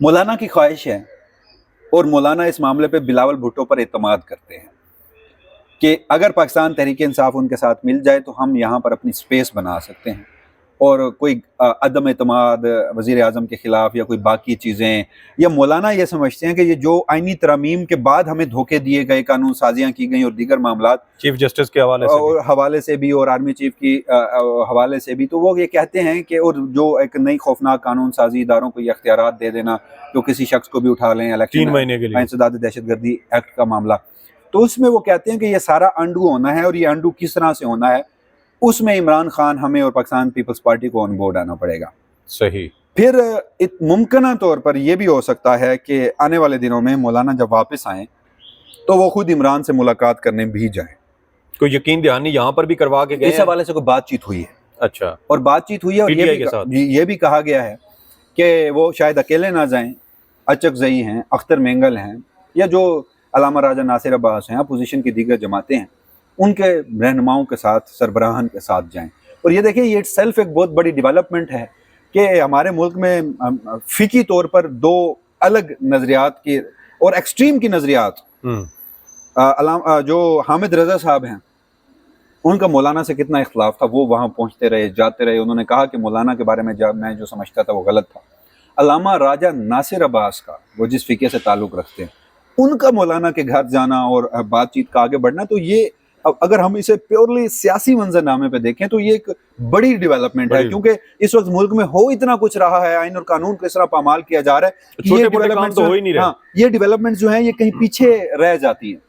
مولانا کی خواہش ہے اور مولانا اس معاملے پہ بلاول بھٹو پر اعتماد کرتے ہیں کہ اگر پاکستان تحریک انصاف ان کے ساتھ مل جائے تو ہم یہاں پر اپنی سپیس بنا سکتے ہیں، اور کوئی عدم اعتماد وزیر اعظم کے خلاف یا کوئی باقی چیزیں، یا مولانا یہ سمجھتے ہیں کہ یہ جو آئینی ترامیم کے بعد ہمیں دھوکے دیے گئے، قانون سازیاں کی گئیں اور دیگر معاملات چیف جسٹس کے حوالے سے بھی اور آرمی چیف کی حوالے سے بھی، تو وہ یہ کہتے ہیں کہ اور جو ایک نئی خوفناک قانون سازی اداروں کو یہ اختیارات دے دینا جو کسی شخص کو بھی اٹھا لیں، 3 مہینے کے لیے انسداد دہشت گردی ایکٹ کا معاملہ، تو اس میں وہ کہتے ہیں کہ یہ سارا انڈو ہونا ہے، اور یہ انڈو کس طرح سے ہونا ہے، اس میں عمران خان ہمیں اور پاکستان پیپلز پارٹی کو آن بورڈ آنا پڑے گا۔ صحیح۔ پھر ممکنہ طور پر یہ بھی ہو سکتا ہے کہ آنے والے دنوں میں مولانا جب واپس آئیں تو وہ خود عمران سے ملاقات کرنے بھی جائیں۔ کوئی یقین دہانی یہاں پر بھی کروا کے گئے؟ اس حوالے سے کوئی بات چیت ہوئی ہے۔ اچھا۔ اور بات چیت ہوئی ہے، اور یہ بھی کہا گیا ہے کہ وہ شاید اکیلے نہ جائیں، اچک زئی ہیں، اختر مینگل ہیں، یا جو علامہ راجہ ناصر عباس ہیں، اپوزیشن کی دیگر جماعتیں ہیں، ان کے رہنماؤں کے ساتھ، سربراہان کے ساتھ جائیں۔ اور یہ دیکھیں، یہ سیلف ایک بہت بڑی ڈیولپمنٹ ہے کہ ہمارے ملک میں فقہی طور پر دو الگ نظریات کی اور ایکسٹریم کی نظریات، جو حامد رضا صاحب ہیں ان کا مولانا سے کتنا اختلاف تھا، وہ وہاں پہنچتے رہے، جاتے رہے، انہوں نے کہا کہ مولانا کے بارے میں میں جو سمجھتا تھا وہ غلط تھا۔ علامہ راجہ ناصر عباس کا، وہ جس فقہ سے تعلق رکھتے ہیں، ان کا مولانا کے گھر جانا اور بات چیت کا آگے بڑھنا، تو یہ اگر ہم اسے پیورلی سیاسی منظرنامے پہ دیکھیں تو یہ ایک بڑی ڈیولپمنٹ ہے، کیونکہ اس وقت ملک میں ہو اتنا کچھ رہا ہے، آئین اور قانون کس طرح پامال کیا جا رہا ہے، یہ ڈیولپمنٹ جو ہیں یہ کہیں پیچھے رہ جاتی ہیں۔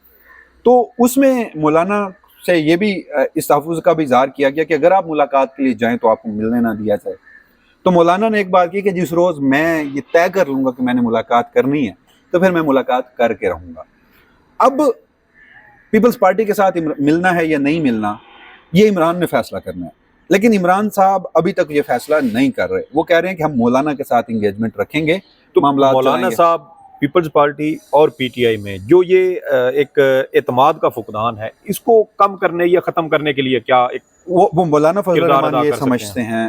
تو اس میں مولانا سے یہ بھی اس تحفظ کا بھی اظہار کیا گیا کہ اگر آپ ملاقات کے لیے جائیں تو آپ کو ملنے نہ دیا جائے۔ تو مولانا نے ایک بات کی کہ جس روز میں یہ طے کر لوں گا کہ میں نے ملاقات کرنی ہے تو پھر میں ملاقات کر کے رہوں گا۔ اب پیپلز پارٹی کے ساتھ ملنا ہے یا نہیں ملنا، یہ عمران نے فیصلہ کرنا ہے، لیکن عمران صاحب ابھی تک یہ فیصلہ نہیں کر رہے۔ وہ کہہ رہے ہیں کہ ہم مولانا کے ساتھ انگیجمنٹ رکھیں گے تو معاملات مولانا صاحب پیپلز پارٹی اور پی ٹی آئی میں جو یہ ایک اعتماد کا فقدان ہے، اس کو کم کرنے یا ختم کرنے کے لیے کیا وہ مولانا فضل الرحمان یہ سمجھتے ہیں،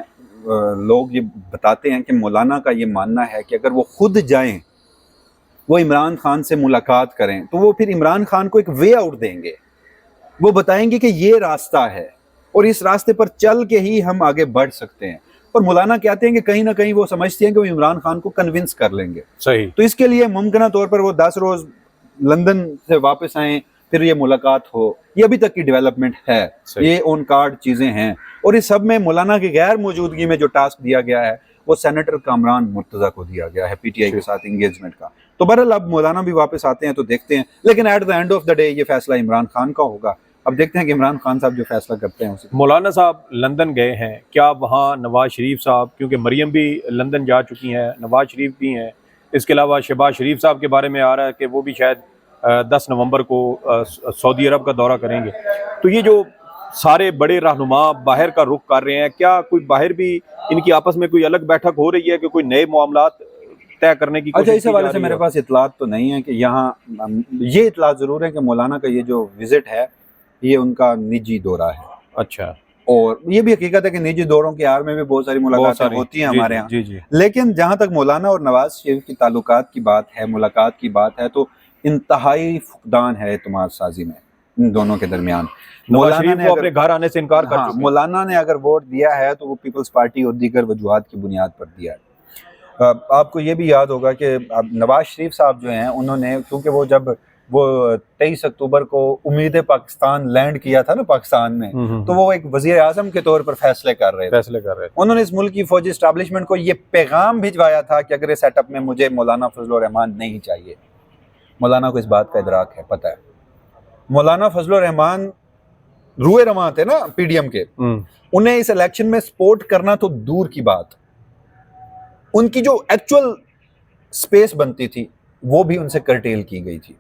لوگ یہ بتاتے ہیں کہ مولانا کا یہ ماننا ہے کہ اگر وہ خود جائیں، وہ عمران خان سے ملاقات کریں، تو وہ پھر عمران خان کو ایک وے آؤٹ دیں گے، وہ بتائیں گے کہ یہ راستہ ہے اور اس راستے پر چل کے ہی ہم آگے بڑھ سکتے ہیں۔ اور مولانا کہتے ہیں کہ کہیں نہ کہیں وہ سمجھتے ہیں کہ وہ عمران خان کو کنونس کر لیں گے۔ صحیح۔ تو اس کے لیے ممکنہ طور پر وہ 10 روز لندن سے واپس آئیں، پھر یہ ملاقات ہو، یہ ابھی تک کی ڈیولپمنٹ ہے، یہ آن کارڈ چیزیں ہیں۔ اور اس سب میں مولانا کی غیر موجودگی میں جو ٹاسک دیا گیا ہے وہ سینیٹر کامران مرتضیٰ کو دیا گیا ہے، پی ٹی آئی کے ساتھ انگیجمنٹ کا۔ تو بہرحال اب مولانا بھی واپس آتے ہیں تو دیکھتے ہیں، لیکن at the end of the day یہ فیصلہ عمران خان کا ہوگا۔ اب دیکھتے ہیں کہ عمران خان صاحب جو فیصلہ کرتے ہیں۔ مولانا صاحب لندن گئے ہیں، کیا وہاں نواز شریف صاحب، کیونکہ مریم بھی لندن جا چکی ہیں، نواز شریف بھی ہیں، اس کے علاوہ شہباز شریف صاحب کے بارے میں آ رہا ہے کہ وہ بھی شاید 10 نومبر کو سعودی عرب کا دورہ کریں گے، تو یہ جو سارے بڑے رہنما باہر کا رخ کر رہے ہیں، کیا کوئی باہر بھی ان کی آپس میں کوئی الگ بیٹھک ہو رہی ہے کہ کوئی نئے معاملات طے کرنے کی کوشش کی جا رہی ہے؟ اچھا، اس حوالے سے میرے پاس اطلاعات تو نہیں ہے کہ یہاں، یہ اطلاع ضرور ہے کہ مولانا کا یہ جو وزٹ ہے یہ ان کا نجی دورہ ہے۔ اچھا۔ اور یہ بھی حقیقت ہے کہ نجی دوروں کے آڑ میں بھی بہت ساری ملاقاتیں ہوتی ہیں ہمارے ہاں، لیکن جہاں تک مولانا اور نواز شریف کی تعلقات کی بات ہے، ملاقات کی بات ہے، تو انتہائی فقدان ہے اعتماد سازی میں ان دونوں کے درمیان۔ مولانا نے اپنے گھر آنے سے انکار کر چکے ہیں۔ مولانا نے اگر ووٹ دیا ہے تو وہ پیپلز پارٹی اور دیگر وجوہات کی بنیاد پر دیا ہے۔ آپ کو یہ بھی یاد ہوگا کہ نواز شریف صاحب جو ہیں، انہوں نے، کیونکہ وہ جب 23 اکتوبر کو امید پاکستان لینڈ کیا تھا نا پاکستان میں، تو وہ ایک وزیر اعظم کے طور پر فیصلے کر رہے تھے۔ انہوں نے اس ملک کی فوجی اسٹیبلشمنٹ کو یہ پیغام بھجوایا تھا کہ اگر اس سیٹ اپ میں مجھے مولانا فضل الرحمان نہیں چاہیے۔ مولانا کو اس بات کا ادراک ہے، پتہ ہے۔ مولانا فضل الرحمان روئے رواں تھے نا پی ڈی ایم کے، انہیں اس الیکشن میں سپورٹ کرنا تو دور کی بات، ان کی جو ایکچوئل سپیس بنتی تھی وہ بھی ان سے کرٹیل کی گئی تھی۔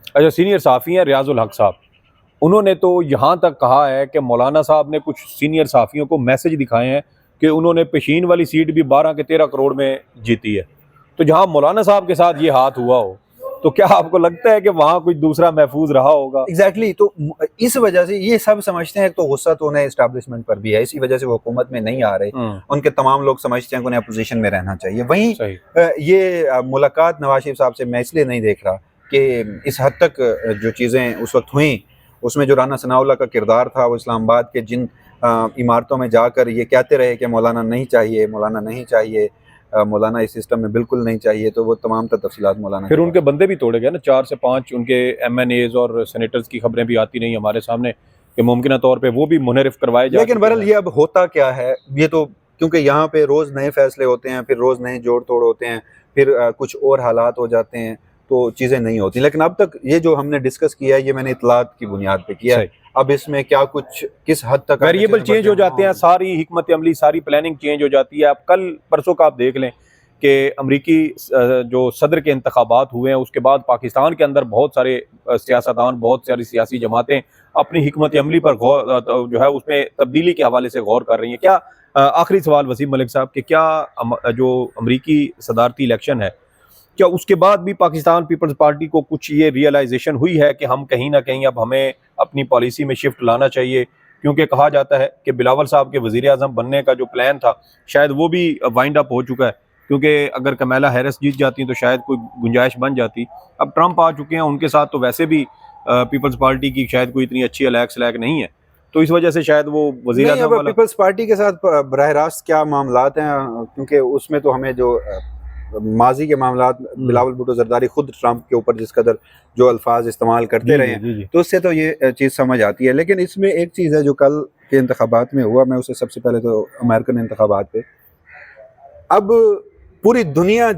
اچھا، سینئر صحافی ہیں ریاض الحق صاحب، انہوں نے تو یہاں تک کہا ہے کہ مولانا صاحب نے کچھ سینئر صحافیوں کو میسج دکھائے ہیں کہ انہوں نے پشین والی سیٹ بھی 12 کے 13 کروڑ میں جیتی ہے۔ تو جہاں مولانا صاحب کے ساتھ یہ ہاتھ ہوا ہو تو کیا آپ کو لگتا ہے کہ وہاں کوئی دوسرا محفوظ رہا ہوگا؟ ایگزیکٹلی تو اس وجہ سے یہ سب سمجھتے ہیں، تو غصہ تو انہیں اسٹیبلشمنٹ پر بھی ہے، اسی وجہ سے وہ حکومت میں نہیں آ رہے، ان کے تمام لوگ سمجھتے ہیں کہ انہیں اپوزیشن میں رہنا چاہیے۔ وہیں یہ ملاقات نواز شریف صاحب سے میں اس لیے نہیں دیکھ رہا کہ اس حد تک جو چیزیں اس وقت ہوئیں، اس میں جو رانا ثناء اللہ کا کردار تھا، وہ اسلام آباد کے جن عمارتوں میں جا کر یہ کہتے رہے کہ مولانا نہیں چاہیے، مولانا نہیں چاہیے، مولانا اس سسٹم میں بالکل نہیں چاہیے، تو وہ تمام تفصیلات مولانا پھر ان کے بندے بھی توڑے گئے نا، 4 سے 5 ان کے MNAs اور سینیٹرز کی خبریں بھی آتی رہی ہمارے سامنے کہ ممکنہ طور پہ وہ بھی منحرف کروائے جائیں۔ لیکن بہرحال یہ اب ہوتا کیا ہے، یہ تو کیونکہ یہاں پہ روز نئے فیصلے ہوتے ہیں، پھر روز نئے جوڑ توڑ ہوتے ہیں، پھر کچھ اور حالات ہو جاتے ہیں تو چیزیں نہیں ہوتی۔ لیکن اب تک یہ جو ہم نے ڈسکس کیا ہے، یہ میں نے اطلاعات کی بنیاد پہ کیا ہے۔ اب اس میں کیا کچھ کس حد تک ویریبل چینج ہو جاتے ہیں، ساری حکمت عملی، ساری پلاننگ چینج ہو جاتی ہے۔ اب کل پرسوں کا آپ دیکھ لیں کہ امریکی جو صدر کے انتخابات ہوئے ہیں، اس کے بعد پاکستان کے اندر بہت سارے سیاستدان، بہت ساری سیاسی جماعتیں اپنی حکمت عملی پر غور جو ہے اس میں تبدیلی کے حوالے سے غور کر رہی ہیں۔ کیا آخری سوال وسیم ملک صاحب کہ کیا جو امریکی صدارتی الیکشن ہے، کیا اس کے بعد بھی پاکستان پیپلز پارٹی کو کچھ یہ ریئلائزیشن ہوئی ہے کہ ہم کہیں نہ کہیں اب ہمیں اپنی پالیسی میں شفٹ لانا چاہیے؟ کیونکہ کہا جاتا ہے کہ بلاول صاحب کے وزیر اعظم بننے کا جو پلان تھا شاید وہ بھی وائنڈ اپ ہو چکا ہے، کیونکہ اگر کمیلا ہیرس جیت جاتی ہیں تو شاید کوئی گنجائش بن جاتی۔ اب ٹرمپ آ چکے ہیں، ان کے ساتھ تو ویسے بھی پیپلز پارٹی کی شاید کوئی اتنی اچھی الیک نہیں ہے، تو اس وجہ سے شاید وہ وزیر اعظم والا پیپلز پارٹی کے ساتھ براہ راست کیا معاملات ہیں، کیونکہ اس میں تو ہمیں جو ماضی کے معاملات، بلاول بھٹو زرداری خود ٹرمپ کے اوپر جس قدر جو الفاظ استعمال کرتے رہے ہیں، تو اس سے تو یہ چیز سمجھ آتی ہے۔ لیکن اس میں ایک چیز ہے جو کل کے انتخابات میں ہوا، میں اسے سب سے پہلے تو امریکن انتخابات پہ، اب پوری دنیا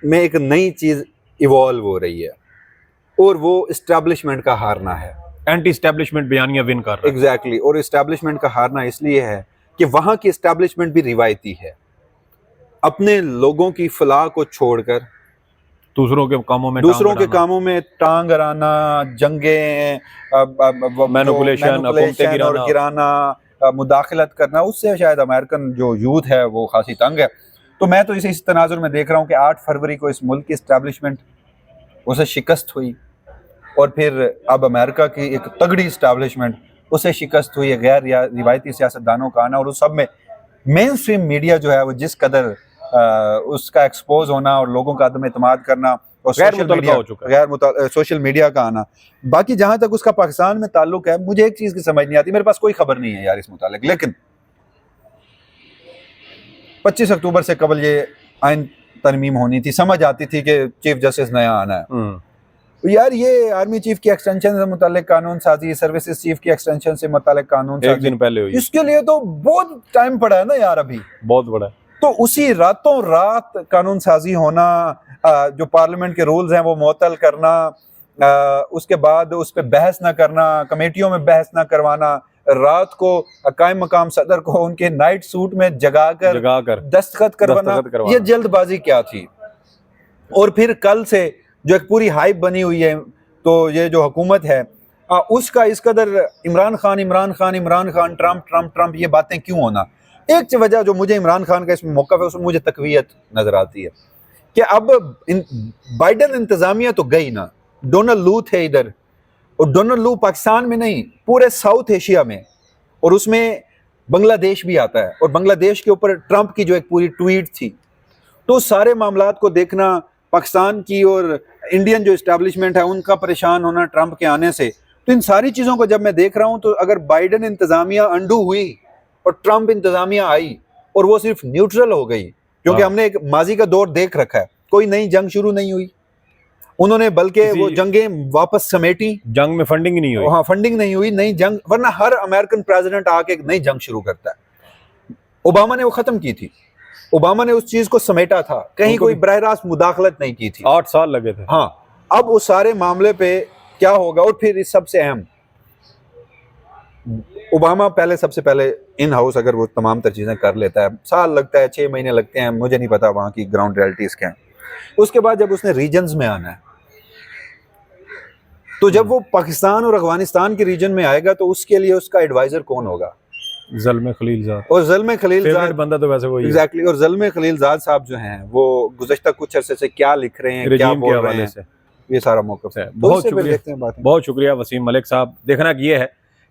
میں ایک نئی چیز ایوالو ہو رہی ہے اور وہ اسٹیبلشمنٹ کا ہارنا ہے۔ اینٹی اسٹیبلشمنٹ بیانیہ ون کر رہا ہے۔ ایگزیکٹلی، اور اسٹیبلشمنٹ کا ہارنا اس لیے ہے کہ وہاں کی اسٹیبلشمنٹ بھی روایتی ہے، اپنے لوگوں کی فلاح کو چھوڑ کر دوسروں کے کاموں میں ٹانگ اڑانا، جنگیں، مینوپولیشن اور گرانا، مداخلت کرنا، اس سے شاید امریکن جو یوتھ ہے وہ خاصی تنگ ہے۔ تو میں تو اسے اس تناظر میں دیکھ رہا ہوں کہ 8 فروری کو اس ملک کی اسٹیبلشمنٹ اسے شکست ہوئی، اور پھر اب امریکہ کی ایک تگڑی اسٹیبلشمنٹ اسے شکست ہوئی ہے، غیر روایتی سیاستدانوں کا آنا، اور اس سب میں مین سٹریم میڈیا جو ہے وہ جس قدر اس کا ایکسپوز ہونا اور لوگوں کا عدم اعتماد کرنا اور سوشل میڈیا کا آنا۔ باقی جہاں تک اس کا پاکستان میں تعلق ہے، مجھے ایک چیز کی سمجھ نہیں آتی، میرے پاس کوئی خبر نہیں ہے یار اس متعلق، لیکن 25 اکتوبر سے قبل یہ آئین ترمیم ہونی تھی، سمجھ آتی تھی کہ چیف جسٹس نیا آنا ہے۔ یار یہ آرمی چیف کی ایکسٹینشن سے متعلق قانون سازی، سروسز چیف کی ایکسٹینشن سے متعلق قانون سازی ایک دن پہلے ہوئی، اس کے لیے تو بہت ٹائم پڑا ہے نا یار، ابھی بہت بڑا ہے۔ تو اسی راتوں رات قانون سازی ہونا، جو پارلیمنٹ کے رولز ہیں وہ معطل کرنا، اس کے بعد اس پہ بحث نہ کرنا، کمیٹیوں میں بحث نہ کروانا، رات کو قائم مقام صدر کو ان کے نائٹ سوٹ میں جگا کر دستخط کروانا، یہ جلد بازی کیا تھی؟ اور پھر کل سے جو ایک پوری ہائپ بنی ہوئی ہے، تو یہ جو حکومت ہے اس کا اس قدر عمران خان، ٹرمپ، یہ باتیں کیوں ہونا؟ ایک وجہ جو مجھے عمران خان کا اس میں موقف ہے، اس میں مجھے تقویت نظر آتی ہے کہ اب بائیڈن انتظامیہ تو گئی نا، ڈونلڈ لو تھے ادھر، اور ڈونلڈ لو پاکستان میں نہیں، پورے ساؤتھ ایشیا میں، اور اس میں بنگلہ دیش بھی آتا ہے، اور بنگلہ دیش کے اوپر ٹرمپ کی جو ایک پوری ٹویٹ تھی، تو سارے معاملات کو دیکھنا، پاکستان کی اور انڈین جو اسٹیبلشمنٹ ہے ان کا پریشان ہونا ٹرمپ کے آنے سے، تو ان ساری چیزوں کو جب میں دیکھ رہا ہوں، تو اگر بائیڈن انتظامیہ انڈو ہوئی اور ٹرمپ انتظامیہ آئی اور وہ صرف نیوٹرل ہو گئی، کیونکہ ہم نے ایک ماضی کا دور دیکھ رکھا ہے، کوئی نئی جنگ شروع نہیں ہوئی، انہوں نے بلکہ وہ جنگیں واپس سمیٹی، جنگ میں فنڈنگ نہیں ہوئی، ہاں فنڈنگ نہیں ہوئی، نئی جنگ، ورنہ ہر امریکن پریزیڈنٹ آ کے ایک نئی جنگ شروع کرتا ہے۔ اوباما نے وہ ختم کی تھی، اوباما نے اس چیز کو سمیٹا تھا، کہیں کوئی براہ راست مداخلت نہیں کی تھی، 8 سال لگے تھے۔ ہاں اب اس سارے معاملے پہ کیا ہوگا؟ اور پھر اس سب سے اہم، اوباما سب سے پہلے ان ہاؤس اگر وہ تمام تر چیزیں کر لیتا ہے، سال لگتا ہے، 6 مہینے لگتے ہیں، مجھے نہیں پتا وہاں کی گراؤنڈ ریئلٹیز کیا ہیں۔ اس کے بعد جب اس نے ریجنز میں آنا ہے، تو جب وہ پاکستان اور افغانستان کے ریجن میں آئے گا، تو اس کے لیے اس کا ایڈوائزر کون ہوگا؟ زلمے خلیل زاد، اور زلمے خلیل زاد بندہ تو ویسے وہی ہے، اور زلمے خلیل زاد صاحب جو ہیں وہ گزشتہ کچھ عرصے سے کیا لکھ رہے ہیں، کیا بول رہے ہیں، یہ سارا موقف ہے. بہت شکریہ، دیکھتے ہیں باتیں. بہت شکریہ وسیم ملک صاحب. دیکھنا یہ ہے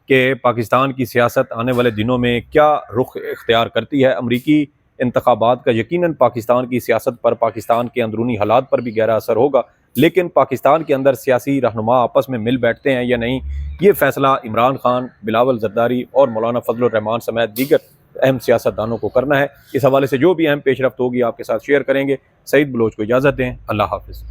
کہ پاکستان کی سیاست آنے والے دنوں میں کیا رخ اختیار کرتی ہے. امریکی انتخابات کا یقیناً پاکستان کی سیاست پر، پاکستان کے اندرونی حالات پر بھی گہرا اثر ہوگا، لیکن پاکستان کے اندر سیاسی رہنما آپس میں مل بیٹھتے ہیں یا نہیں، یہ فیصلہ عمران خان، بلاول زرداری اور مولانا فضل الرحمان سمیت دیگر اہم سیاستدانوں کو کرنا ہے. اس حوالے سے جو بھی اہم پیش رفت ہوگی آپ کے ساتھ شیئر کریں گے. سعید بلوچ کو اجازت دیں. اللہ حافظ.